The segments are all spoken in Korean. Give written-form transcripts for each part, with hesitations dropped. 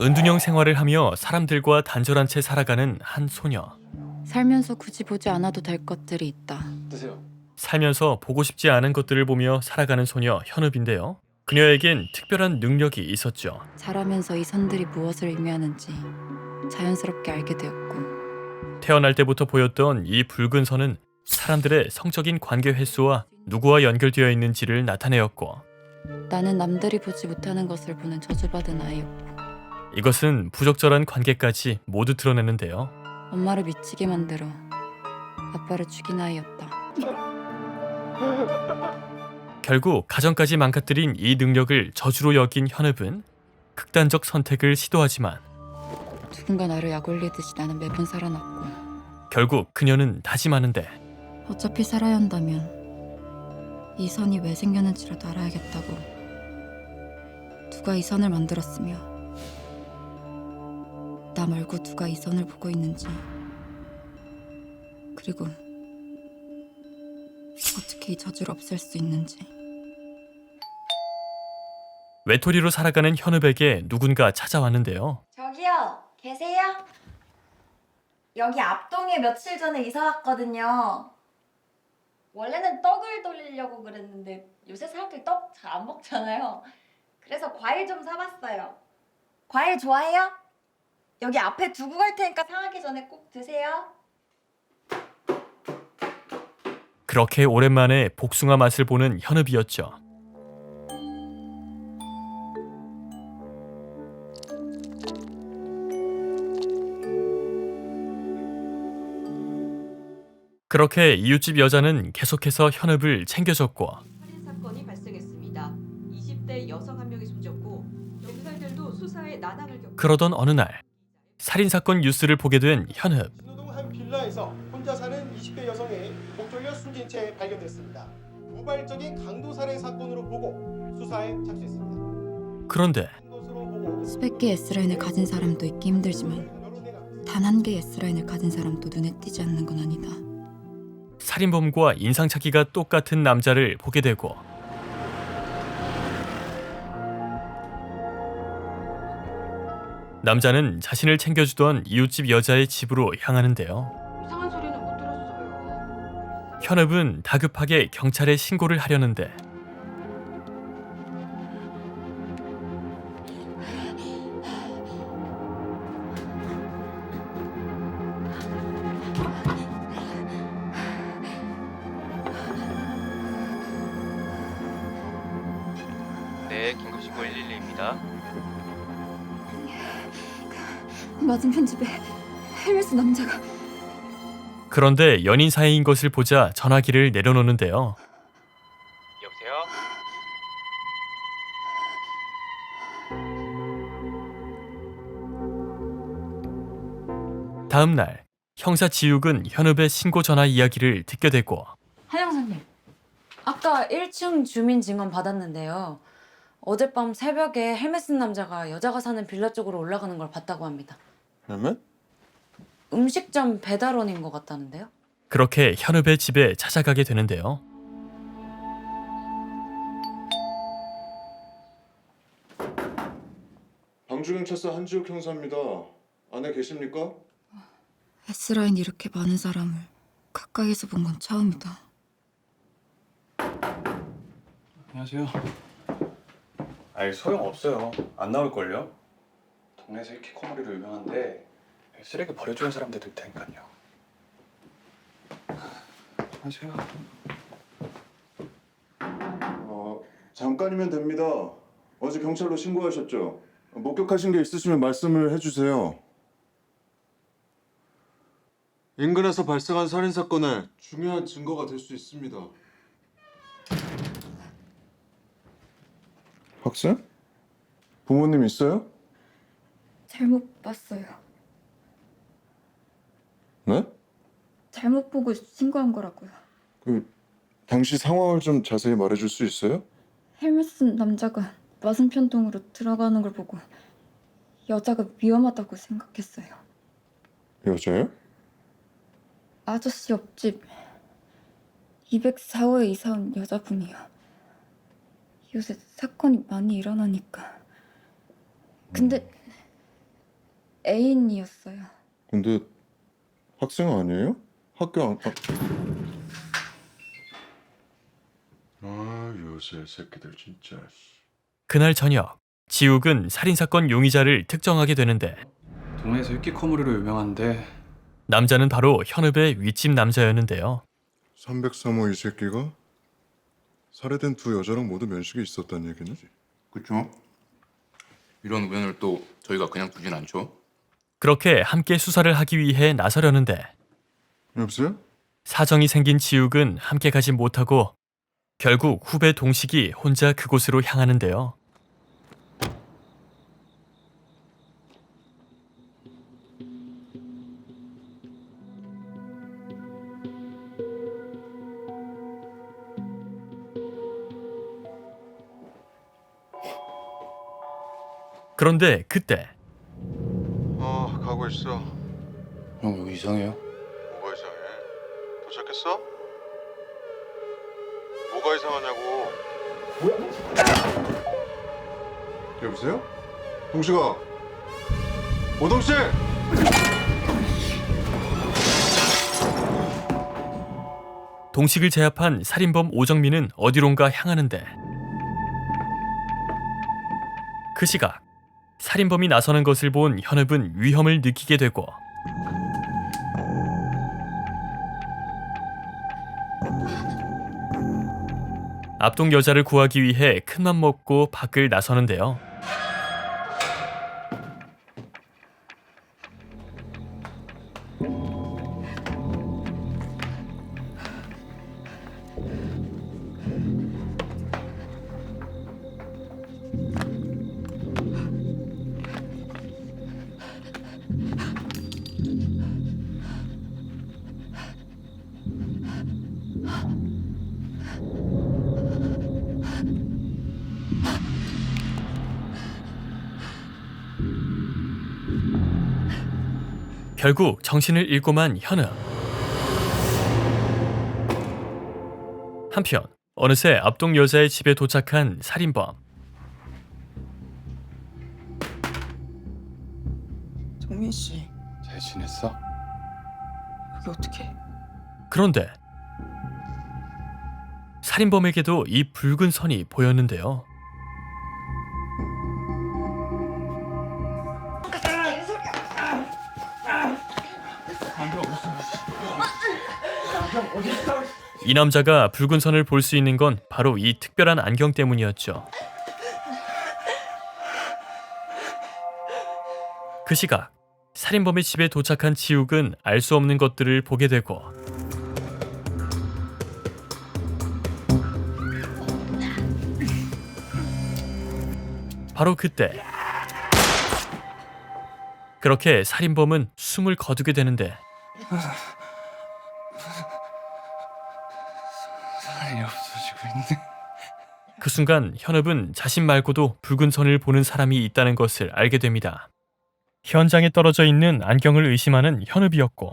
은둔형 생활을 하며 사람들과 단절한 채 살아가는 한 소녀. 살면서 굳이 보지 않아도 될 것들이 있다. 드세요. 살면서 보고 싶지 않은 것들을 보며 살아가는 소녀 현읍인데요. 그녀에겐 특별한 능력이 있었죠. 자라면서 이 선들이 무엇을 의미하는지 자연스럽게 알게 되었고, 태어날 때부터 보였던 이 붉은 선은 사람들의 성적인 관계 횟수와 누구와 연결되어 있는지를 나타내었고, 나는 남들이 보지 못하는 것을 보는 저주받은 아이였고, 이것은 부적절한 관계까지 모두 드러내는데요. 엄마를 미치게 만들어 아빠를 죽인 아이였다. 결국 가정까지 망가뜨린 이 능력을 저주로 여긴 현읍은 극단적 선택을 시도하지만 누군가 나를 약올리듯이 나는 매번 살아났고, 결국 그녀는 다짐하는데 어차피 살아야 한다면 이 선이 왜 생겼는지라도 알아야겠다고. 누가 이 선을 만들었으며 나 말고 누가 이 선을 보고 있는지, 그리고 어떻게 이 저주를 없앨 수 있는지. 외톨이로 살아가는 현읍에게 누군가 찾아왔는데요. 저기요, 계세요? 여기 앞동에 며칠 전에 이사 왔거든요. 원래는 떡을 돌리려고 그랬는데 요새 사람들 떡 잘 안 먹잖아요. 그래서 과일 좀 사봤어요. 과일 좋아해요? 여기 앞에 두고 갈 테니까 상하기 전에 꼭 드세요. 그렇게 오랜만에 복숭아 맛을 보는 현읍이었죠. 그렇게 이웃집 여자는 계속해서 현읍을 챙겨줬고, 살인 사건이 발생했습니다. 20대 여성 한 명이 숨졌고 경찰들도 수사에 난항을 겪고 그러던 어느 날 살인사건 뉴스를 보게 된 현읍. 신호동 한 빌라에서 혼자 사는 20대 여성이 목 졸려 숨진 채 발견됐습니다. 우발적인 강도 살해 사건으로 보고 수사에 착수했습니다. 그런데 것으로 보고 수백 개의 S라인을 가진 사람도 있기 힘들지만 단 한 개의 S라인을 가진 사람도 눈에 띄지 않는 건 아니다. 살인범과 인상착의가 똑같은 남자를 보게 되고 남자는 자신을 챙겨주던 이웃집 여자의 집으로 향하는데요. 이상한 소리는 못 들었어요. 현읍은 다급하게 경찰에 신고를 하려는데 네, 긴급신고 112입니다. 맞은편 집에 헬메스 남자가. 그런데 연인 사이인 것을 보자 전화기를 내려놓는데요. 여보세요? 다음 날 형사 지욱은 현읍의 신고 전화 이야기를 듣게 되고 한 형사님, 아까 1층 주민 증언 받았는데요. 어젯밤 새벽에 헬멧 쓴 남자가 여자가 사는 빌라 쪽으로 올라가는 걸 봤다고 합니다. 헬멧? 음식점 배달원인 것 같다는데요. 그렇게 현읍의 집에 찾아가게 되는데요. 방주경찰서 한지욱 형사입니다. 안에 계십니까? S라인 이렇게 많은 사람을 가까이에서 본 건 처음이다. 안녕하세요. 아니 소용없어요. 안 나올걸요? 동네에서 히키코모리로 유명한데 쓰레기 버려주는 사람들도 있다니까요. 안녕하세요. 잠깐이면 됩니다. 어제 경찰로 신고하셨죠? 목격하신 게 있으시면 말씀을 해주세요. 인근에서 발생한 살인사건의 중요한 증거가 될 수 있습니다. 학생? 부모님 있어요? 잘못 봤어요. 네? 잘못 보고 신고한 거라고요. 당시 상황을 좀 자세히 말해줄 수 있어요? 헬멧 쓴 남자가 맞은편 동으로 들어가는 걸 보고 여자가 위험하다고 생각했어요. 여자요? 아저씨 옆집 204호에 이사 온 여자분이요. 요새 사건이 많이 일어나니까. 근데 애인이었어요. 근데 학생 아니에요? 학교 안... 요새 새끼들 진짜... 그날 저녁 지욱은 살인사건 용의자를 특정하게 되는데 동네에서 히키코모리로 유명한데 남자는 바로 현읍의 윗집 남자였는데요. 303호 이 새끼가 살해된 두 여자랑 모두 면식이 있었단 얘기네? 그쵸? 이런 우연을 또 저희가 그냥 두진 않죠. 그렇게 함께 수사를 하기 위해 나서려는데 여보세요? 사정이 생긴 지욱은 함께 가지 못하고 결국 후배 동식이 혼자 그곳으로 향하는데요. 그런데 그때 가고 있어. 형 여기 이상해요. 뭐가 이상해? 도착했어? 뭐가 이상하냐고. 여보세요? 동식아. 오동식! 동식을 제압한 살인범 오정민은 어디론가 향하는데 그 시각 살인범이 나서는 것을 본 현읍은 위험을 느끼게 되고 압동 여자를 구하기 위해 큰맘 먹고 밖을 나서는데요. 결국 정신을 잃고만 현읍. 한편 어느새 압동 여자의 집에 도착한 살인범. 정민 씨, 잘 지냈어? 그게 어떻게? 그런데 살인범에게도 이 붉은 선이 보였는데요. 이 남자가 붉은 선을 볼 수 있는 건 바로 이 특별한 안경 때문이었죠. 그 시각 살인범의 집에 도착한 지욱은 알 수 없는 것들을 보게 되고 바로 그때 그렇게 살인범은 숨을 거두게 되는데 사랑이 없어지고 있네. 그 순간 현읍은 자신 말고도 붉은 선을 보는 사람이 있다는 것을 알게 됩니다. 현장에 떨어져 있는 안경을 의심하는 현읍이었고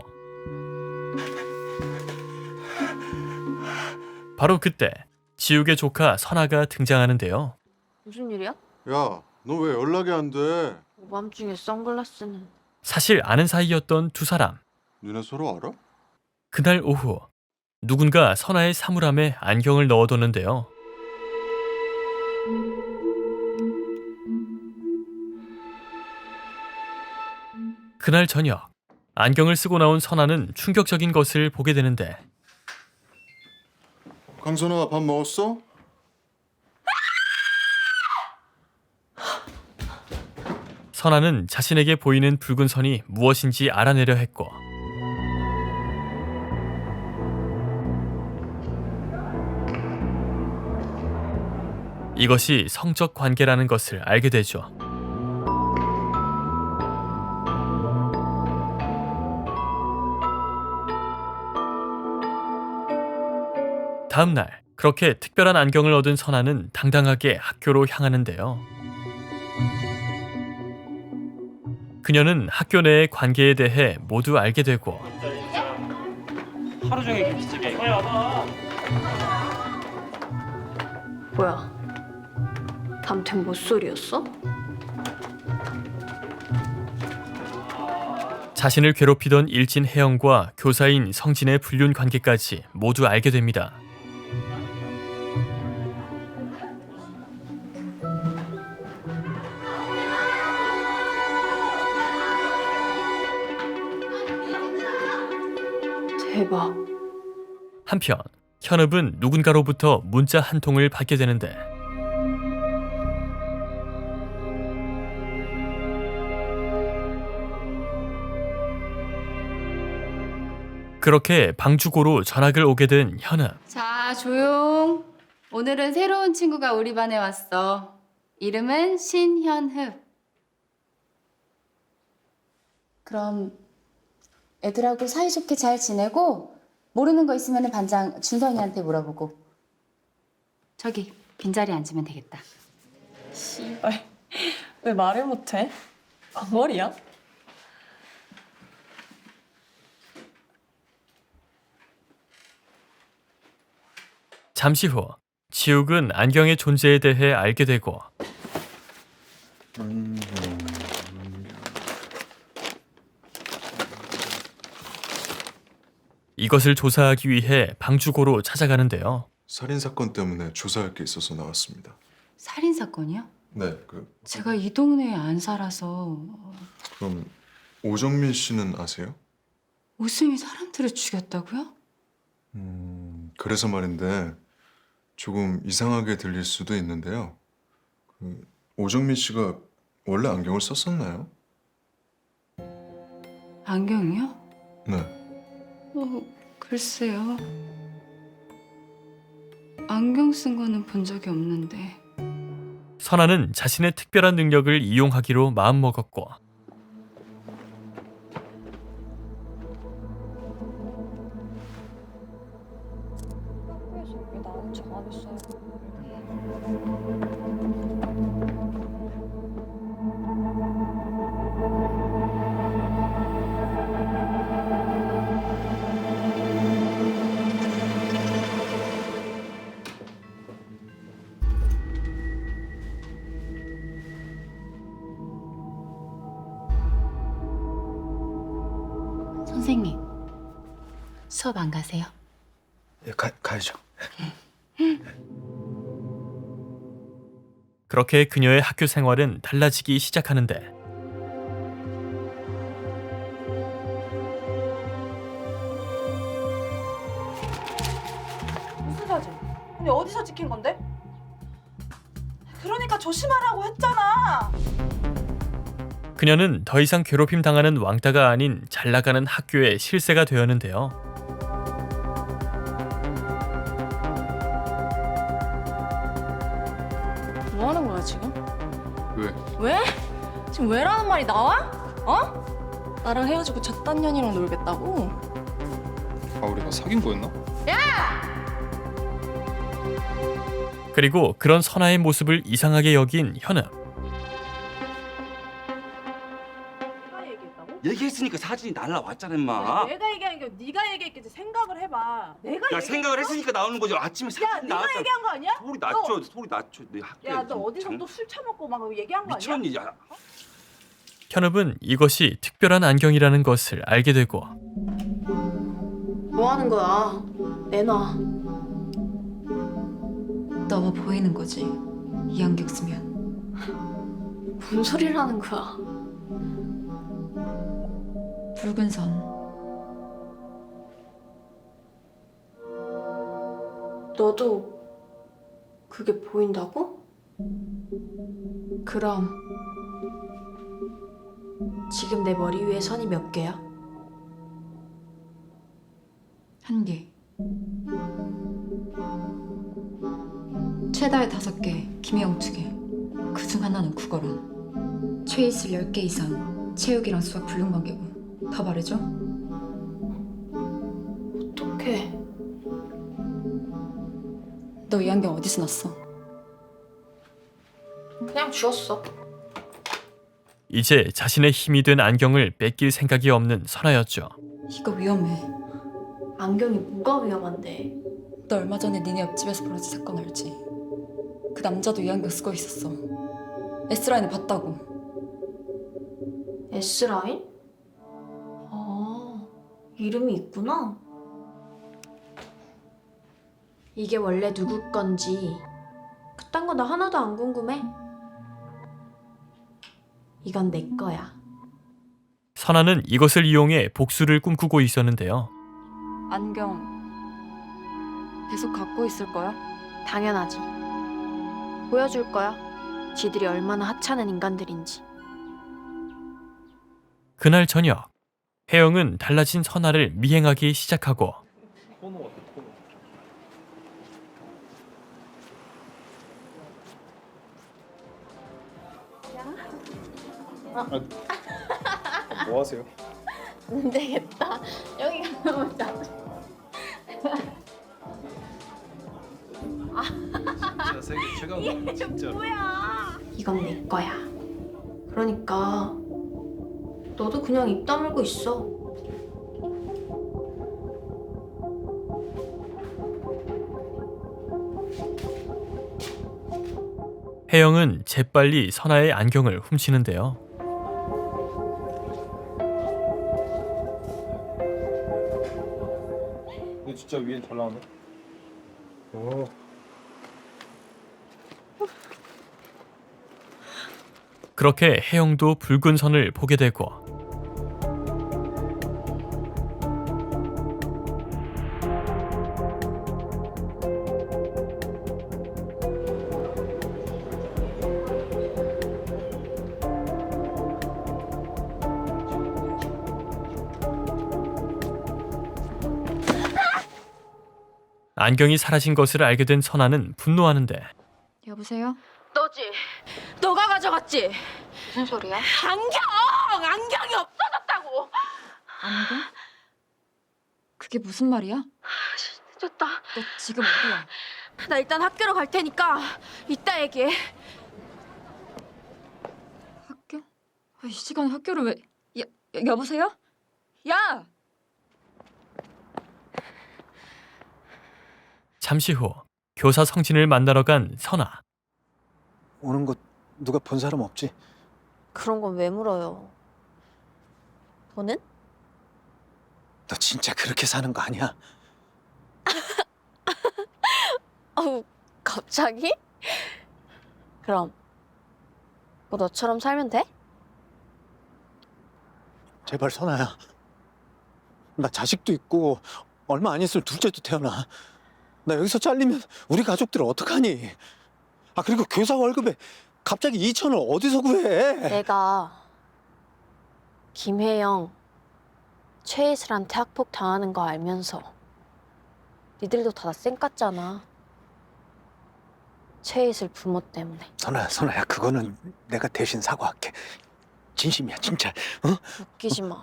바로 그때 지욱의 조카 선아가 등장하는데요. 무슨 일이야? 야, 너 왜 연락이 안 돼? 오밤중에 선글라스는. 사실 아는 사이였던 두 사람. 니네 서로 알아? 그날 오후 누군가 선아의 사물함에 안경을 넣어뒀는데요. 그날 저녁 안경을 쓰고 나온 선아는 충격적인 것을 보게 되는데 강선아, 밥 먹었어? 선아는 자신에게 보이는 붉은 선이 무엇인지 알아내려 했고 이것이 성적 관계라는 것을 알게 되죠. 다음 날 그렇게 특별한 안경을 얻은 선아는 당당하게 학교로 향하는데요. 그녀는 학교 내의 관계에 대해 모두 알게 되고 하루 종일 김치찌개 뭐야? 담탱 못소리였어? 자신을 괴롭히던 일진 혜영과 교사인 성진의 불륜 관계까지 모두 알게 됩니다. 대박. 한편 현읍은 누군가로부터 문자 한 통을 받게 되는데 그렇게 방주고로 전학을 오게 된 현읍. 자, 조용. 오늘은 새로운 친구가 우리 반에 왔어. 이름은 신현흡. 그럼 애들하고 사이좋게 잘 지내고 모르는 거 있으면 반장 준성이한테 물어보고. 저기 빈자리 앉으면 되겠다. 씨발. 왜 말을 못해? 머리야? 잠시 후 지욱은 안경의 존재에 대해 알게 되고 이것을 조사하기 위해 방주고로 찾아가는데요. 살인 사건 때문에 조사할 게 있어서 나왔습니다. 살인 사건이요? 네, 제가 이 동네에 안 살아서. 그럼 오정민 씨는 아세요? 오승이 사람들을 죽였다고요? 그래서 말인데 조금 이상하게 들릴 수도 있는데요. 오정민 씨가 원래 안경을 썼었나요? 안경이요? 네. 글쎄요. 안경 쓴 거는 본 적이 없는데. 선아는 자신의 특별한 능력을 이용하기로 마음먹었고 선생님, 수업 안 가세요? 예, 가야죠. 그렇게 그녀의 학교 생활은 달라지기 시작하는데 무슨 사진? 아니 어디서 찍힌 건데? 그러니까 조심하라고 했잖아. 그녀는 더 이상 괴롭힘 당하는 왕따가 아닌 잘 나가는 학교의 실세가 되었는데요. 뭐 하는 거야 지금? 왜? 왜? 지금 왜라는 말이 나와? 어? 나랑 헤어지고 저딴 년이랑 놀겠다고? 아 우리가 사귄 거였나? 그리고 그런 선아의 모습을 이상하게 여긴 현읍. 얘기했으니까 사진이 날라왔잖아 임마. 내가 얘기한 게 네가 얘기했겠지. 생각을 해봐. 내가 야 생각을 했으니까 나오는 거죠. 아침에 사진 야, 네가 나왔잖아. 얘기한 거 아니야? 소리 낮춰. 소리 낮춰. 내 학교에 야, 너 어디서 또 술 처먹고 막 얘기한 거 아니야? 미쳤니? 야. 현읍은 이것이 특별한 안경이라는 것을 알게 되고 뭐 하는 거야? 내놔. 너무 보이는 거지. 이 안경 쓰면. 뭔 소리라는 거야? 붉은 선. 너도 그게 보인다고? 그럼 지금 내 머리 위에 선이 몇 개야? 한 개. 최다의 5개, 김혜영 2개. 그중 하나는 국어론. 최이슬 10개 이상. 체육이랑 수학 불륜관계고. 더 말해줘? 어떡해. 너 이 안경 어디서 났어? 그냥 주웠어. 이제 자신의 힘이 된 안경을 뺏길 생각이 없는 선아였죠. 이거 위험해. 안경이 뭐가 위험한데? 너 얼마 전에 니네 옆집에서 벌어진 사건 알지? 그 남자도 이 안경 쓰고 있었어. S라인을 봤다고. S라인? 이름이 있구나. 이게 원래 누구 건지 그딴 거 나 하나도 안 궁금해. 이건 내 거야. 선아는 이것을 이용해 복수를 꿈꾸고 있었는데요. 안경 계속 갖고 있을 거야? 당연하지. 보여줄 거야. 지들이 얼마나 하찮은 인간들인지. 그날 저녁, 혜영은 달라진 선아를 미행하기 시작하고 뭐 하세요? 안 되겠다. 여기 가면 자. 진짜 세계 최강 진짜. 뭐야? 이건 내 거야. 그러니까 너도 그냥 입 다물고 있어. 혜영은 재빨리 선아의 안경을 훔치는데요. 근데 진짜 위엔 잘 나오네. 오. 그렇게 혜영도 붉은 선을 보게 되고 안경이 사라진 것을 알게 된 선아는 분노하는데 여보세요? 너지? 너가 가져갔지? 무슨 소리야? 안경이 없어졌다고. 안경? 그게 무슨 말이야? 늦었다. 너 지금 어디야? 나 일단 학교로 갈 테니까 이따 얘기해. 학교? 이 시간에 학교를 왜... 여보세요? 야! 잠시 후 교사 성진을 만나러 간 선아. 오는 거 누가 본 사람 없지? 그런 건 왜 물어요? 너는? 너 진짜 그렇게 사는 거 아니야? 어우, 갑자기? 그럼 뭐 너처럼 살면 돼? 제발 선아야. 나 자식도 있고 얼마 안 있으면 둘째도 태어나. 나 여기서 잘리면 우리 가족들 어떡하니? 아 그리고 교사 월급에 갑자기 2천을 어디서 구해? 내가 김혜영, 최이슬한테 학폭 당하는 거 알면서 니들도 다 쌩 깠잖아. 최이슬 부모 때문에. 선아야 그거는 내가 대신 사과할게. 진심이야 진짜. 어? 웃기지 마.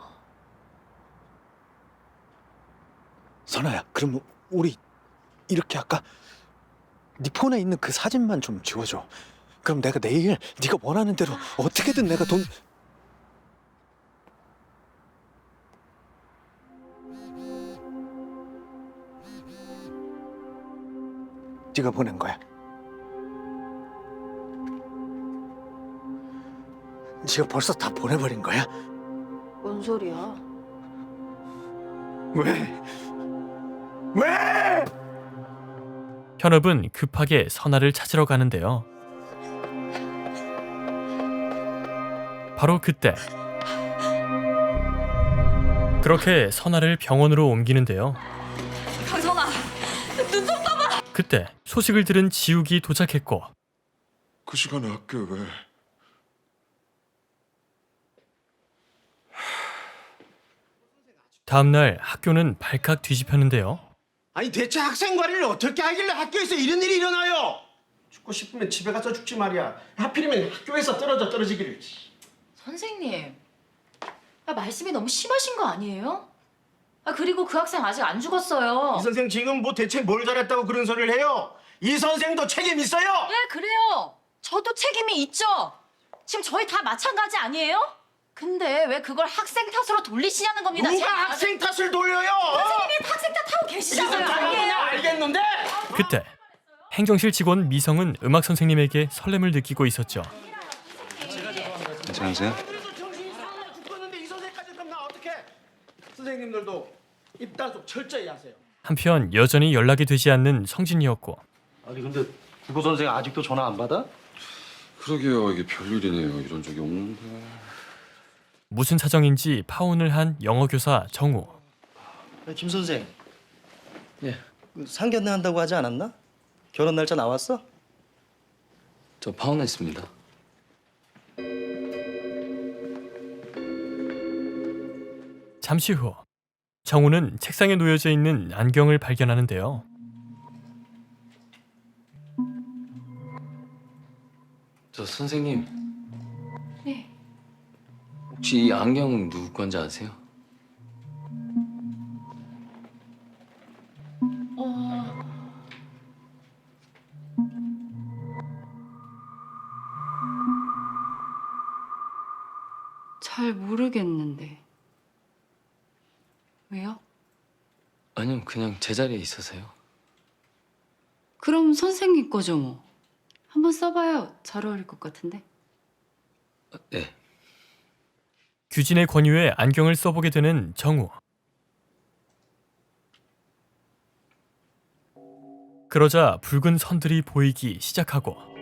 선아야 그럼 우리 이렇게 할까? 네 폰에 있는 그 사진만 좀 지워줘. 그럼 내가 내일 네가 원하는 대로 어떻게든 내가 돈... 네가 보낸 거야. 네가 벌써 다 보내버린 거야? 뭔 소리야? 왜? 왜? 현업은 급하게 선아를 찾으러 가는데요. 바로 그때 그렇게 선아를 병원으로 옮기는데요. 강선아, 눈 좀 떠봐. 그때 소식을 들은 지욱이 도착했고 그 시간에 학교에 왜? 다음날 학교는 발칵 뒤집혔는데요. 아니 대체 학생 관리를 어떻게 하길래 학교에서 이런 일이 일어나요? 죽고 싶으면 집에 가서 죽지 말이야. 하필이면 학교에서 떨어지기를. 선생님, 말씀이 너무 심하신 거 아니에요? 그리고 그 학생 아직 안 죽었어요. 이 선생 지금 뭐 대체 뭘 잘했다고 그런 소리를 해요? 이 선생도 책임 있어요? 예, 그래요. 저도 책임이 있죠. 지금 저희 다 마찬가지 아니에요? 근데 왜 그걸 학생 탓으로 돌리시냐는 겁니다. 누가 학생 탓을 돌려요? 선생님이 학생 탓하고 계시잖아요. 이선생은 알겠는데? 그때 행정실 직원 미성은 음악 선생님에게 설렘을 느끼고 있었죠. 괜찮으세요? 정신이 사나워 죽었는데 이 선생까지 그럼 나 어떡해? 선생님들도 입 단속 철저히 하세요. 한편 여전히 연락이 되지 않는 성진이었고 아니 근데 국어 선생 아직도 전화 안 받아? 그러게요. 이게 별일이네요. 이런 적이 없는데. 무슨 사정인지 파혼을 한 영어 교사 정우. 김 선생. 예. 상견례 한다고 하지 않았나? 결혼 날짜 나왔어? 저 파혼했습니다. 잠시 후 정우는 책상에 놓여져 있는 안경을 발견하는데요. 저 선생님. 네. 혹시 이 안경은 누구 건지 아세요? 잘 모르겠는데. 왜요? 아니요, 그냥 제자리에 있어서요. 그럼 선생님 거죠 뭐. 한번 써봐요. 잘 어울릴 것 같은데. 네. 규진의 권유에 안경을 써보게 되는 정우. 그러자 붉은 선들이 보이기 시작하고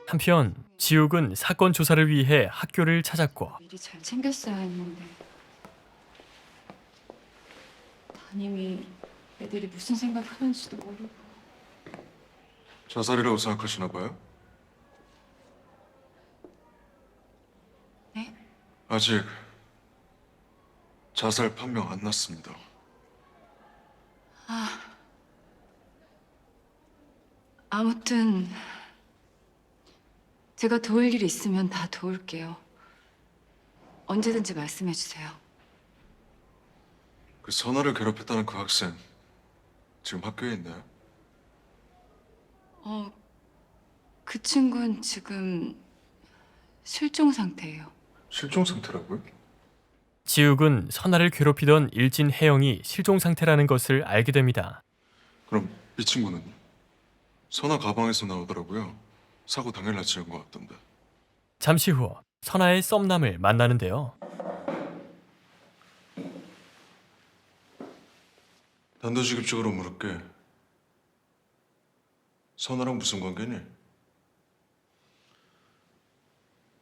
한편 지욱은 사건 조사를 위해 학교를 찾았고 미리 잘 챙겼어야 했는데. 담임이 애들이 무슨 생각하는지도 모르고. 자살이라고 생각하시나 봐요? 네? 아직 자살 판명 안 났습니다. 아무튼 제가 도울 일 있으면 다 도울게요. 언제든지 말씀해 주세요. 그 선아를 괴롭혔다는 그 학생 지금 학교에 있나요? 그 친구는 지금 실종 상태예요. 실종 상태라고요? 지욱은 선아를 괴롭히던 일진 혜영이 실종 상태라는 것을 알게 됩니다. 그럼 이 친구는 선아 가방에서 나오더라고요. 사고 당일 날 지은 것 같던데. 잠시 후 선아의 썸남을 만나는데요. 단도직입적으로 물을게. 선아랑 무슨 관계니?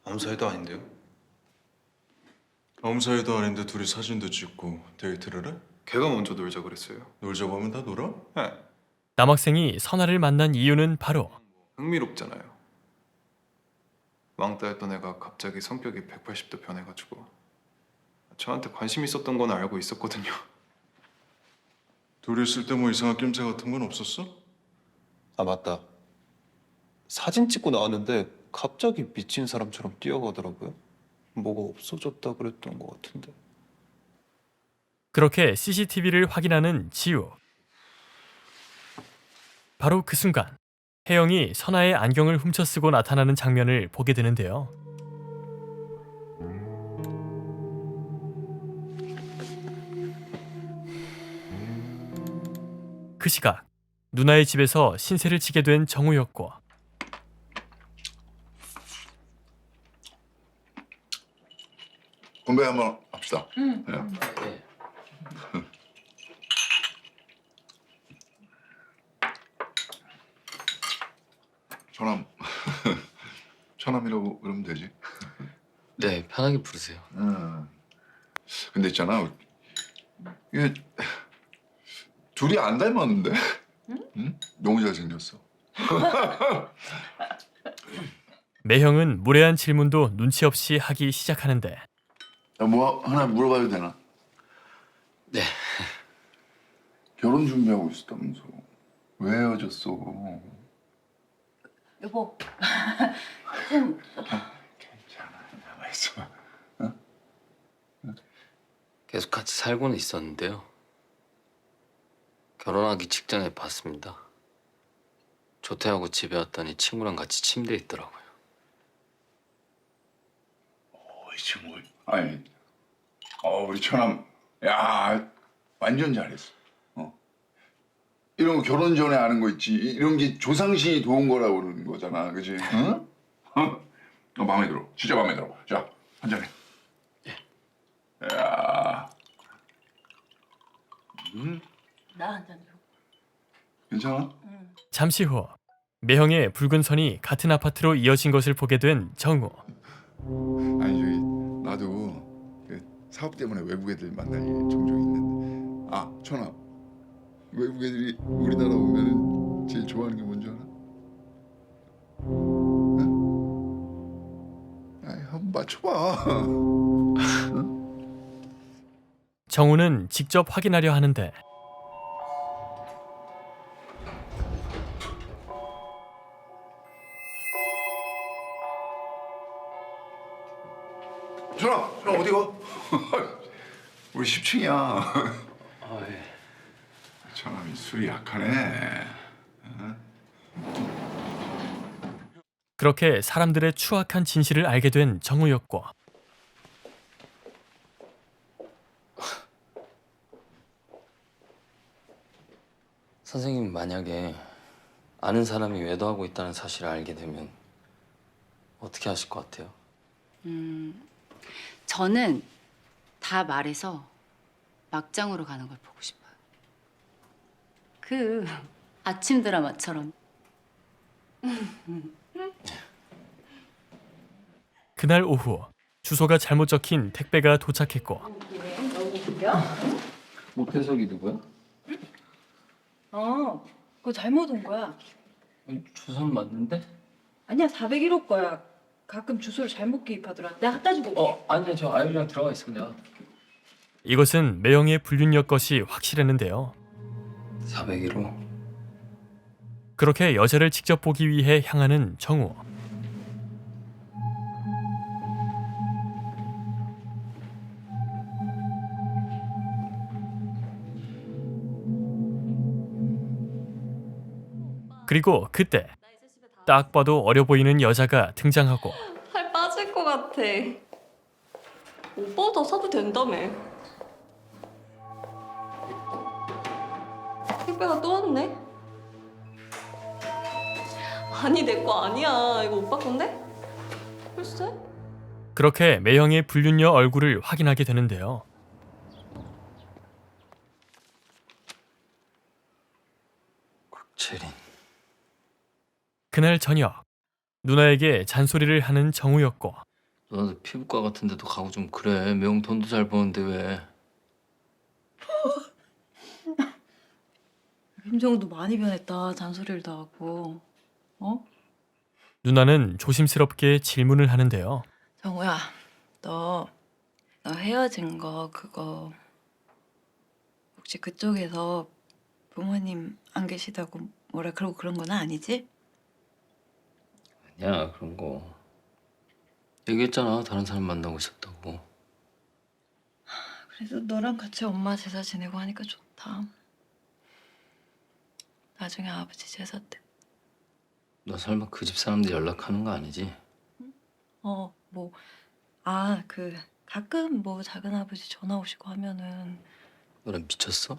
아무 사이도 아닌데요. 아무 사이도 아닌데 둘이 사진도 찍고 데이트를 해? 걔가 먼저 놀자 그랬어요. 놀자고 하면 다 놀아? 네. 남학생이 선아를 만난 이유는 바로 흥미롭잖아요. 왕따였던 애가 갑자기 성격이 180도 변해가지고 저한테 관심 있었던 건 알고 있었거든요. 둘이 있을 때 뭐 이상한 낌새 같은 건 없었어? 아 맞다. 사진 찍고 나왔는데 갑자기 미친 사람처럼 뛰어가더라고요. 뭐가 없어졌다 그랬던 것 같은데. 그렇게 CCTV를 확인하는 지욱. 바로 그 순간 혜영이 선아의 안경을 훔쳐 쓰고 나타나는 장면을 보게 되는데요. 그 시각 누나의 집에서 신세를 지게 된 정우였고 건배 한번 합시다. 네. 처남. 처남이라고 그러면 되지. 네, 편하게 부르세요. 근데 있잖아. 이게 둘이 안 닮았는데? 응? 너무 잘생겼어. 매형은 무례한 질문도 눈치 없이 하기 시작하는데 뭐 하나 물어봐도 되나? 네. 결혼 준비하고 있었다면서. 왜 헤어졌어? 여보. 괜찮아. 가만 있어. 계속 같이 살고는 있었는데요. 결혼하기 직전에 봤습니다. 조퇴하고 집에 왔더니 친구랑 같이 침대에 있더라고요. 이 친구. 아니, 우리 처남, 야, 완전 잘했어. 이런 거 결혼 전에 아는 거 있지. 이런 게 조상신이 도운 거라고 그러는 거잖아, 그지? 응? 마음에 들어. 진짜 마음에 들어. 자, 한 잔해. 야, 나 한 잔 줘. 괜찮아? 잠시 후 매형의 붉은 선이 같은 아파트로 이어진 것을 보게 된 정우. 아니 저기 나도 그 사업 때문에 외국 애들 만날 일이 종종 있는데 천아 외국 애들이 우리나라 오면은 제일 좋아하는 게 뭔지 알아? 응? 아이 한번 맞춰봐. 정우는 직접 확인하려 하는데 천아 어디 가? 우리 10층이야. 천아이 술이 약하네. 그렇게 사람들의 추악한 진실을 알게 된 정우였고 선생님 만약에 아는 사람이 외도하고 있다는 사실을 알게 되면 어떻게 하실 것 같아요? 저는 다 말해서 막장으로 가는 걸 보고 싶어요. 그 아침 드라마처럼. 그날 오후 주소가 잘못 적힌 택배가 도착했고 모태석이 누구야? 그거 잘못 온 거야. 주소는 맞는데? 아니야, 401호 거야. 가끔 주소를 잘못 기입하더라. 내가 갖다 주고 올게. 아니야 저 아이랑 들어가 있습니다. 이것은 매형의 불륜녀 것이 확실했는데요. 401호. 그렇게 여자를 직접 보기 위해 향하는 정우. 그리고 그때 딱 봐도 어려 보이는 여자가 등장하고 살 빠질 것 같아. 오빠도 사도 된다며. 택배가 또 왔네? 아니 내 거 아니야. 이거 오빠 건데? 글쎄? 그렇게 매형의 불륜녀 얼굴을 확인하게 되는데요. 재린. 그날 저녁 누나에게 잔소리를 하는 정우였고 너도 피부과 같은 데도 가고 좀 그래. 매형 돈도 잘 버는데 왜? 김정우도 많이 변했다. 잔소리를 다 하고. 누나는 조심스럽게 질문을 하는데요. 정우야, 너 헤어진 거 그거 혹시 그쪽에서 부모님 안 계시다고 뭐라 그러고 그런 건 아니지? 아니야 그런 거. 얘기했잖아 다른 사람 만나고 있었다고. 그래도 너랑 같이 엄마 제사 지내고 하니까 좋다. 나중에 아버지 제사 때. 너 설마 그 집 사람들 연락하는 거 아니지? 가끔 뭐 작은 아버지 전화 오시고 하면은. 너랑 미쳤어?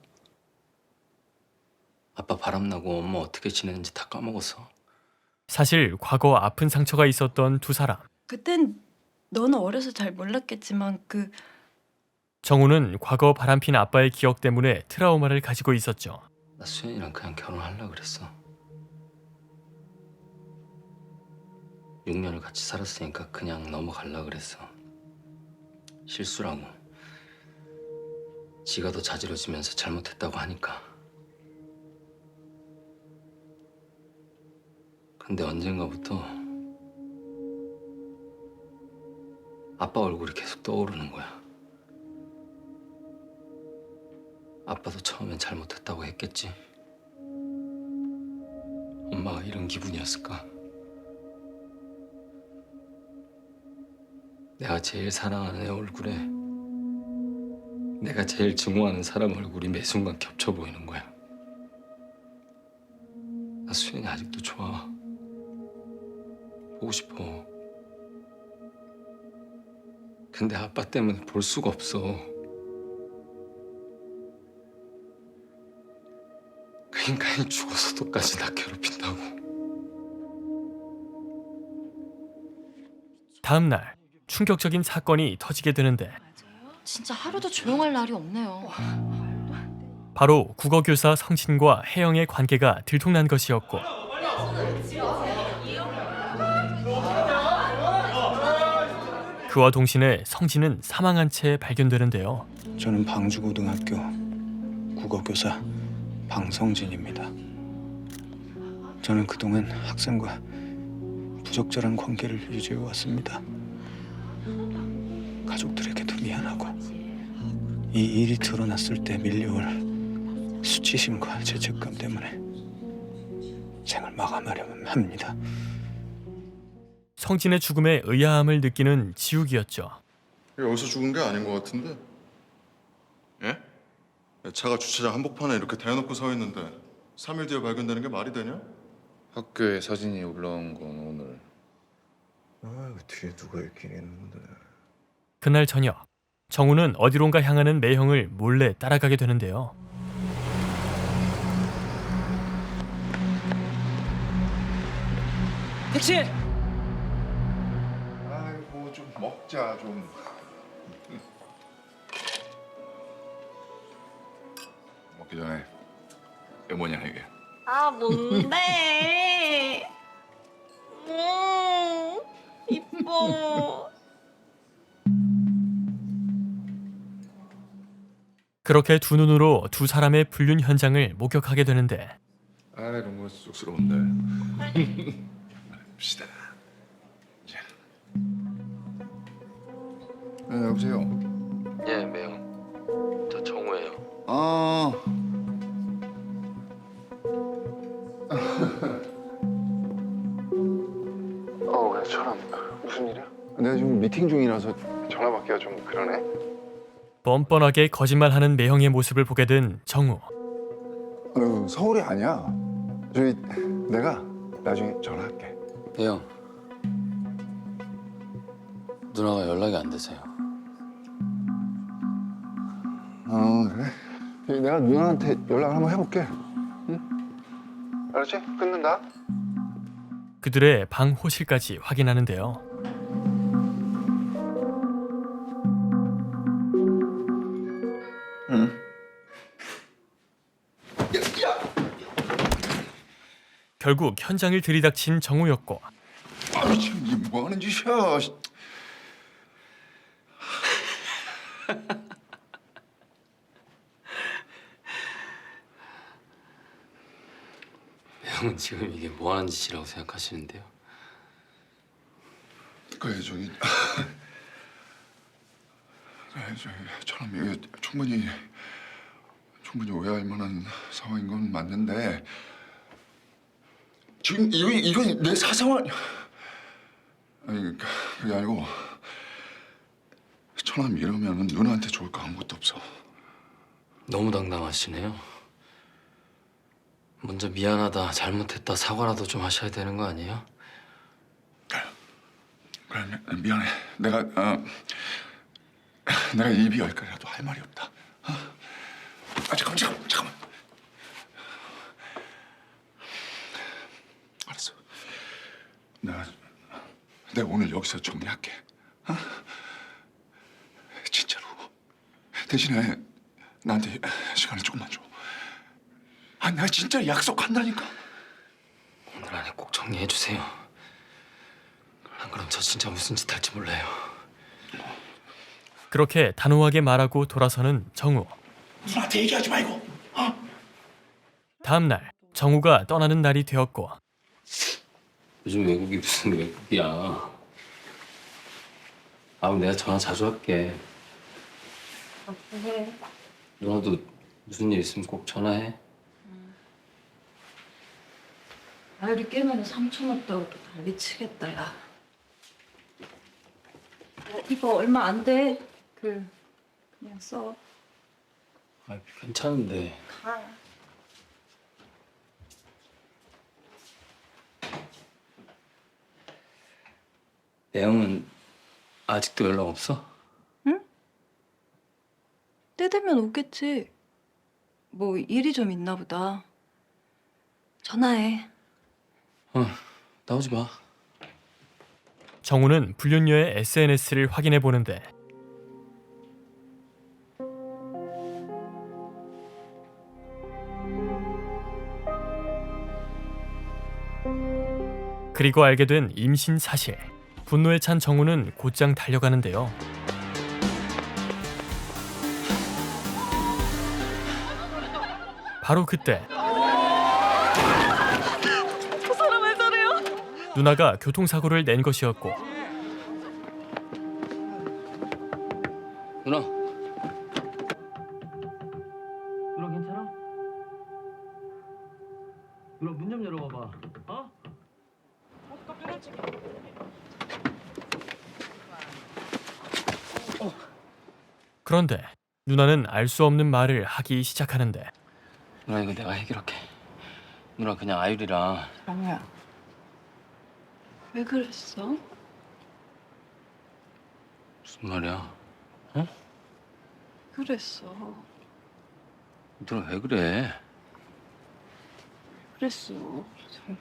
아빠 바람나고 엄마 어떻게 지내는지 다 까먹었어. 사실 과거 아픈 상처가 있었던 두 사람. 그땐 너는 어려서 잘 몰랐겠지만 정우는 과거 바람핀 아빠의 기억 때문에 트라우마를 가지고 있었죠. 나 수연이랑 그냥 결혼하려고 그랬어. 6년을 같이 살았으니까 그냥 넘어가려고 그랬어. 실수라고. 지가 더 자지러지면서 잘못했다고 하니까. 근데 언젠가부터 아빠 얼굴이 계속 떠오르는 거야. 아빠도 처음엔 잘못했다고 했겠지. 엄마가 이런 기분이었을까? 내가 제일 사랑하는 애 얼굴에 내가 제일 증오하는 사람 얼굴이 매 순간 겹쳐 보이는 거야. 나 수연이 아직도 좋아. 보고 싶어. 근데 아빠 때문에 볼 수가 없어. 그 인간이 죽어서도까지 나 괴롭힌다고. 다음 날 충격적인 사건이 터지게 되는데 진짜 하루도 조용할 날이 없네요. 바로 국어교사 성진과 혜영의 관계가 들통난 것이었고 그와 동시에 성진은 사망한 채 발견되는데요. 저는 방주고등학교 국어교사 방성진입니다. 저는 그동안 학생과 부적절한 관계를 유지해 왔습니다. 가족들에게도 미안하고 이 일이 드러났을 때 밀려올 수치심과 죄책감 때문에 생을 마감하려면 합니다. 성진의 죽음에 의아함을 느끼는 지욱이었죠. 여기서 죽은 게 아닌 것 같은데. 예? 차가 주차장 한복판에 이렇게 대놓고 서 있는데 3일 뒤에 발견되는 게 말이 되냐? 학교에 사진이 올라온 건 오늘. 아, 뒤에 누가 있긴 있는데. 그날 저녁 정우는 어디론가 향하는 매형을 몰래 따라가게 되는데요. 택시! 아이고 좀 먹자 좀. 먹기 전에 이거 뭐냐 이게. 아, 뭔데? 이뻐. 그렇게 두 눈으로 두 사람의 불륜 현장을 목격하게 되는데 아 이런 거 쑥스러운데. 봅시다. 네, 여보세요. 예, 매형. 저 정우예요. 아. 왜 전화 무슨 일이야? 내가 지금 미팅 중이라서 전화 받기가 좀 그러네. 뻔뻔하게 거짓말하는 매형의 모습을 보게 된 정우. 서울이 아니야. 저기 내가 나중에 전화할게. 매형. 누나가 연락이 안 되세요. 그래. 내가 누나한테 연락을 한번 해볼게. 응? 알았지? 끊는다. 그들의 방 호실까지 확인하는데요. 응. 결국 현장을 들이닥친 정우였고 아니 지금 이게 뭐 하는 짓이야? 매형은 지금 이게 뭐 하는 짓이라고 생각하시는데요? 그래 저기 저놈 이게 충분히 오해할 만한 상황인 건 맞는데 지금 이건 내 사생활 아니 그게 아니고 처남 이러면 누나한테 좋을 거 아무것도 없어. 너무 당당하시네요. 먼저 미안하다, 잘못했다, 사과라도 좀 하셔야 되는 거 아니에요? 그래 미안해. 내가 입이 열 개라도 할 말이 없다. 잠깐만. 알았어. 내가 오늘 여기서 정리할게. 진짜로. 대신에 나한테 시간을 조금만 줘. 내가 진짜 약속한다니까. 오늘 안에 꼭 정리해 주세요. 안 그럼 저 진짜 무슨 짓 할지 몰라요. 그렇게 단호하게 말하고 돌아서는 정우. 누나한테 얘기하지 말고. 다음 날 정우가 떠나는 날이 되었고 요즘 외국이 무슨 외국이야. 내가 전화 자주 할게. 해. 누나도 무슨 일 있으면 꼭 전화해. 아유리 깨면 3천 없다고 또 난리치겠다 야. 이거 얼마 안 돼. 그냥 써. 괜찮은데. 가. 매형은 아직도 연락 없어? 오면 오겠지. 뭐 일이 좀 있나 보다. 전화해. 나오지 마. 정우는 불륜녀의 SNS를 확인해 보는데 그리고 알게 된 임신 사실. 분노에 찬 정우는 곧장 달려가는데요. 바로 그때 저 사람 왜 저래요? 누나가 교통사고를 낸 것이었고 누나. 누나 괜찮아? 누나 문 좀 열어봐봐. 어? 그런데 누나는 알 수 없는 말을 하기 시작하는데 누나 이거 내가 해결할게. 누나 그냥 아유리랑. 정우야. 왜 그랬어? 무슨 말이야? 그랬어. 누나 왜 그래? 그랬어. 정말.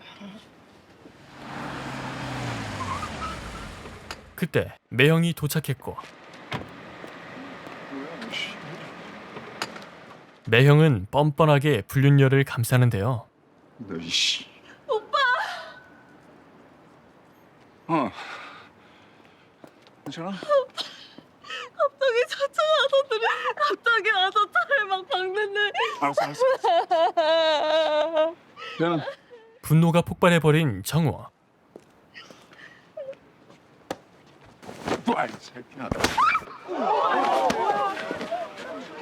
그때 매형이 도착했고 매형은 뻔뻔하게 불륜녀를 감싸는데요. 너 이씨. 오빠! 괜찮아? 갑자기 차차 아저들이 갑자기 와서 차를 막 박는데. 알았어. 미안해. 분노가 폭발해버린 정우. 와, 이 새끼야.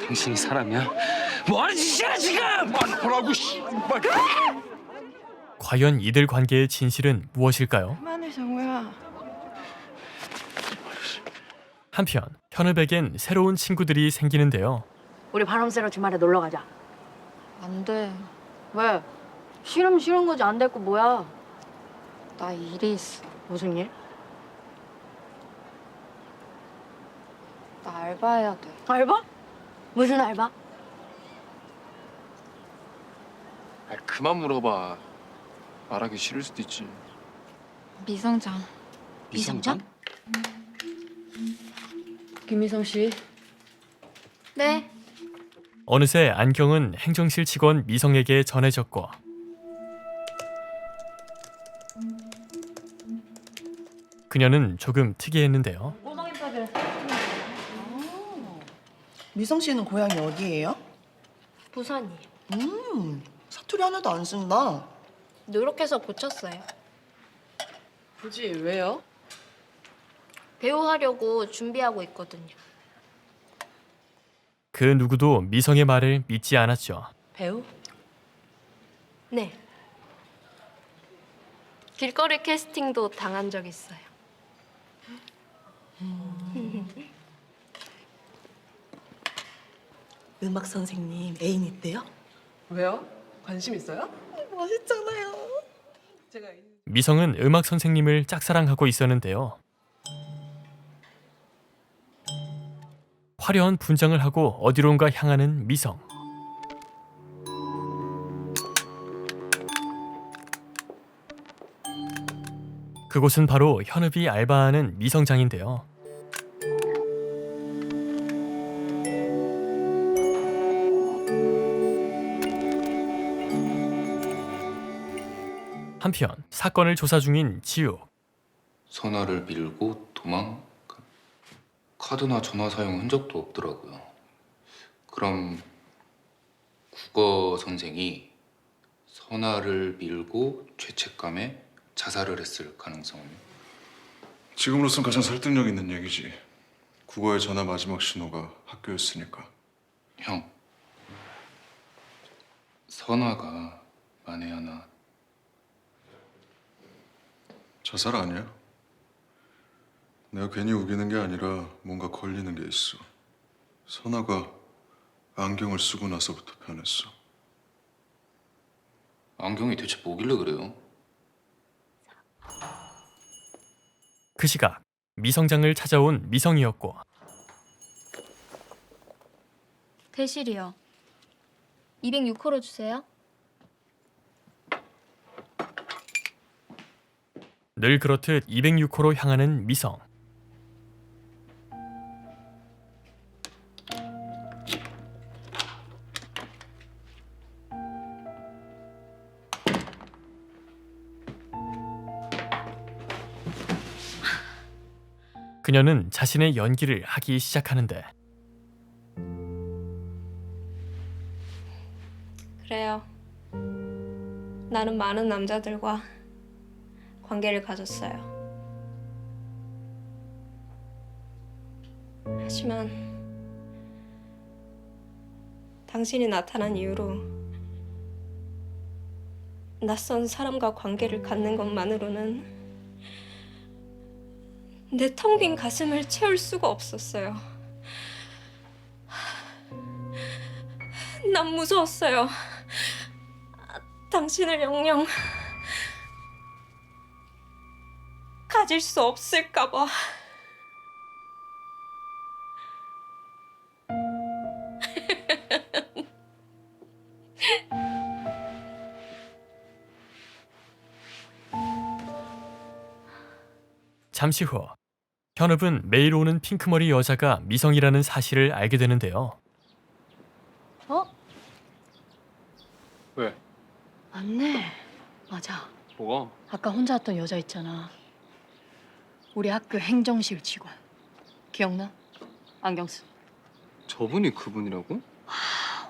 당신이 사람이야? 뭐하는 짓이야 지금? 뭐라고 씨발. 과연 이들 관계의 진실은 무엇일까요? 그만해 정우야. 한편 현읍에겐 새로운 친구들이 생기는데요. 우리 바람 쐬러 주말에 놀러 가자. 안 돼. 왜? 싫으면 싫은 거지 안 될 거 뭐야? 나 일이 있어. 무슨 일? 나 알바해야 돼. 알바? 무슨 알바? 그만 물어봐. 말하기 싫을 수도 있지. 미성장. 미성장? 김미성 씨. 네. 어느새 안경은 행정실 직원 미성에게 전해졌고 그녀는 조금 특이했는데요. 미성 씨는 고향이 어디예요? 부산이에요. 사투리 하나도 안 쓴다. 노력해서 고쳤어요. 굳이 왜요? 배우 하려고 준비하고 있거든요. 그 누구도 미성의 말을 믿지 않았죠. 배우? 네. 길거리 캐스팅도 당한 적 있어요. 음악 선생님 애인 있대요? 왜요? 관심 있어요? 멋있잖아요. 제가 미성은 음악 선생님을 짝사랑하고 있었는데요. 화려한 분장을 하고 어디론가 향하는 미성. 그곳은 바로 현읍이 알바하는 미성장인데요. 한편 사건을 조사 중인 지우. 선화를 밀고 도망? 카드나 전화 사용 흔적도 없더라고요. 그럼 국어 선생이 선화를 밀고 죄책감에 자살을 했을 가능성은? 지금으로선 가장 설득력 있는 얘기지. 국어의 전화 마지막 신호가 학교였으니까. 형, 선화가 만에 하나 자살 아니야? 내가 괜히 우기는 게 아니라 뭔가 걸리는 게 있어. 선아가 안경을 쓰고 나서부터 변했어. 안경이 대체 뭐길래 그래요? 그 시각 미성장을 찾아온 미성이었고 대실이요. 206호로 주세요. 늘 그렇듯 206호로 향하는 미성. 그녀는 자신의 연기를 하기 시작하는데 그래요. 나는 많은 남자들과 관계를 가졌어요. 하지만 당신이 나타난 이후로 낯선 사람과 관계를 갖는 것만으로는 내 텅 빈 가슴을 채울 수가 없었어요. 난 무서웠어요. 당신을 영영 가질 수 없을까 봐. 잠시 후 현읍은 매일 오는 핑크머리 여자가 미성이라는 사실을 알게 되는데요. 어? 왜? 맞네. 맞아. 뭐가? 아까 혼자 왔던 여자 있잖아. 우리 학교 행정실 직원. 기억나? 안경 쓴. 저분이 그분이라고?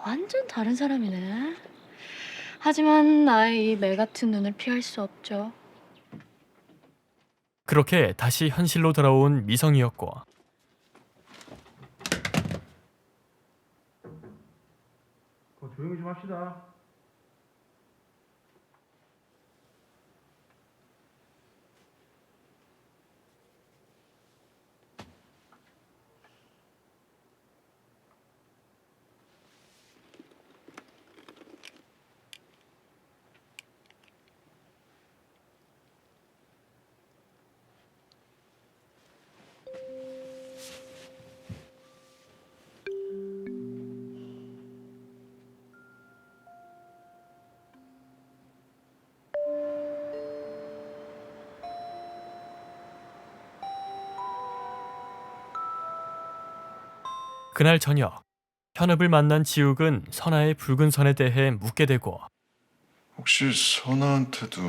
완전 다른 사람이네. 하지만 나의 이 매 같은 눈을 피할 수 없죠. 그렇게 다시 현실로 돌아온 미성이었고 조용히 좀 합시다. 그날 저녁 현읍을 만난 지욱은 선아의 붉은 선에 대해 묻게 되고 혹시 선아한테도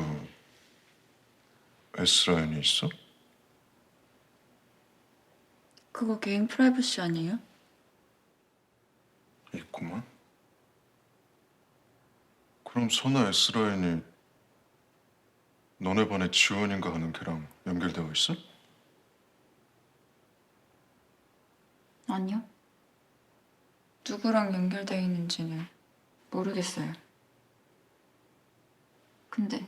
S라인이 있어? 그거 개인 프라이버시 아니에요? 있구만. 그럼 선아 S라인이 너네 반의 지원인가 하는 걔랑 연결되어 있어? 아니요. 누구랑 연결되어 있는지는 모르겠어요. 근데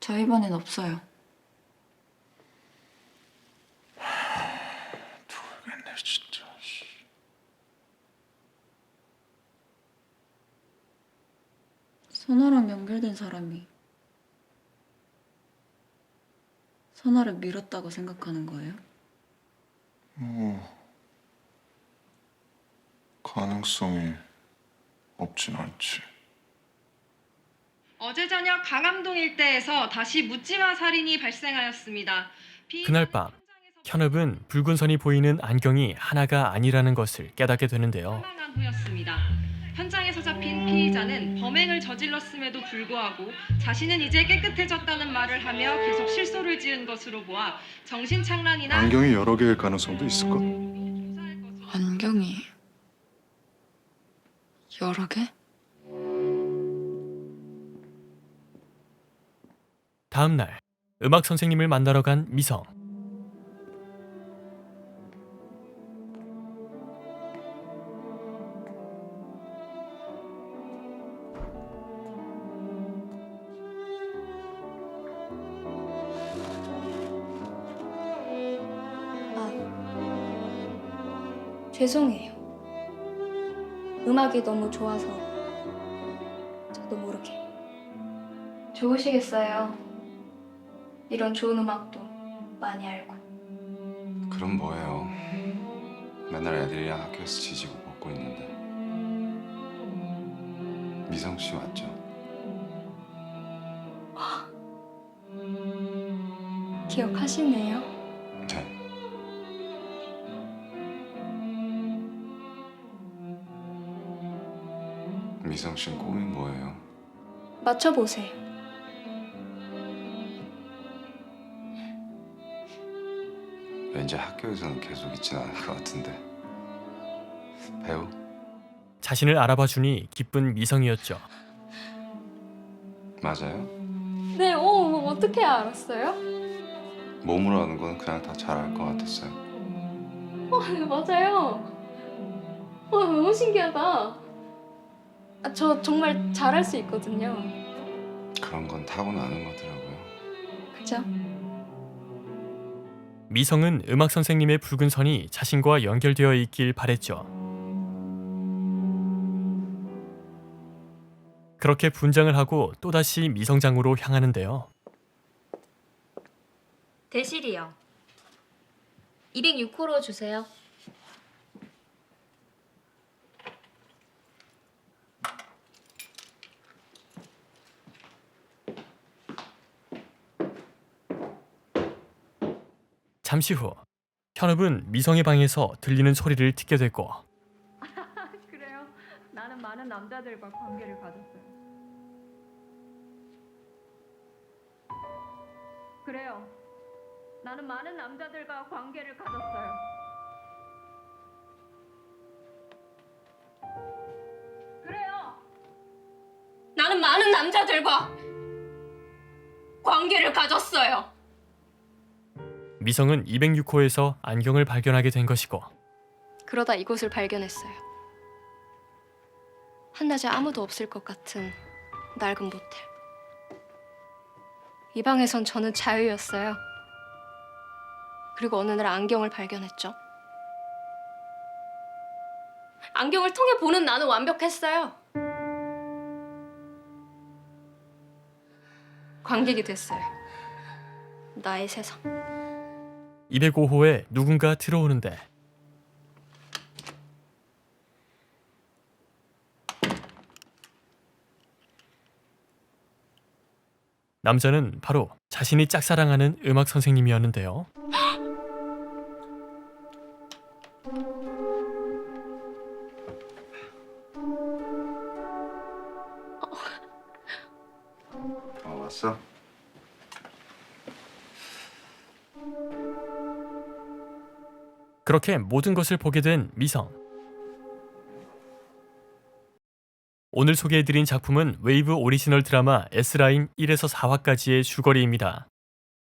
저희 반엔 없어요. 모르겠네 진짜. 선아랑 연결된 사람이 선아를 밀었다고 생각하는 거예요? 가능성이 없진 않지. 어제 저녁 강암동 일대에서 다시 묻지마 살인이 발생하였습니다. 그날 밤 현읍은 붉은 선이 보이는 안경이 하나가 아니라는 것을 깨닫게 되는데요. 사망한 후였습니다. 현장에서 잡힌 피의자는 범행을 저질렀음에도 불구하고 자신은 이제 깨끗해졌다는 말을 하며 계속 실소를 지은 것으로 보아 정신착란이나 안경이 여러 개일 가능성도 있을까? 안경이 여러 개? 다음 날 음악 선생님을 만나러 간 미성. 죄송해요. 음악이 너무 좋아서 저도 모르게. 좋으시겠어요. 이런 좋은 음악도 많이 알고. 그럼 뭐예요? 맨날 애들이랑 학교에서 지지고 볶고 있는데. 미성 씨 맞죠? 기억하시네요. 네. 미성 씨는 꿈이 뭐예요? 맞춰보세요. 왠지 학교에서는 계속 있진 않을 것 같은데. 배우? 자신을 알아봐주니 기쁜 미성이었죠. 맞아요? 네, 어떻게 알았어요? 몸으로 하는 건 그냥 다 잘할 것 같았어요. 네, 맞아요. 너무 신기하다. 저 정말 잘할 수 있거든요. 그런 건 타고나는 거더라고요. 그죠? 미성은 음악 선생님의 붉은 선이 자신과 연결되어 있길 바랬죠. 그렇게 분장을 하고 또다시 미성장으로 향하는데요. 대실이요. 206호로 주세요. 잠시 후 현읍은 미성의 방에서 들리는 소리를 듣게 됐고 그래요. 나는 많은 남자들과 관계를 가졌어요. 그래요. 나는 많은 남자들과 관계를 가졌어요. 그래요. 나는 많은 남자들과 관계를 가졌어요. 미성은 206호에서 안경을 발견하게 된 것이고 그러다 이곳을 발견했어요. 한낮에 아무도 없을 것 같은 낡은 모텔. 이 방에선 저는 자유였어요. 그리고 어느 날 안경을 발견했죠. 안경을 통해 보는 나는 완벽했어요. 관객이 됐어요. 나의 세상. 205호에 누군가 들어오는데 남자는 바로 자신이 짝사랑하는 음악 선생님이었는데요. 왔어? 그렇게 모든 것을 보게 된 미성. 오늘 소개해드린 작품은 웨이브 오리지널 드라마 S라인 1에서 4화까지의 줄거리입니다.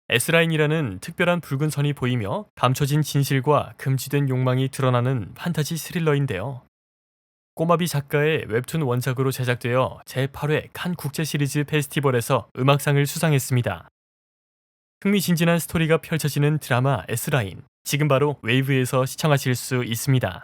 S라인이라는 특별한 붉은 선이 보이며 감춰진 진실과 금지된 욕망이 드러나는 판타지 스릴러인데요. 꼬마비 작가의 웹툰 원작으로 제작되어 제8회 칸 국제 시리즈 페스티벌에서 음악상을 수상했습니다. 흥미진진한 스토리가 펼쳐지는 드라마 S라인. 지금 바로 웨이브에서 시청하실 수 있습니다.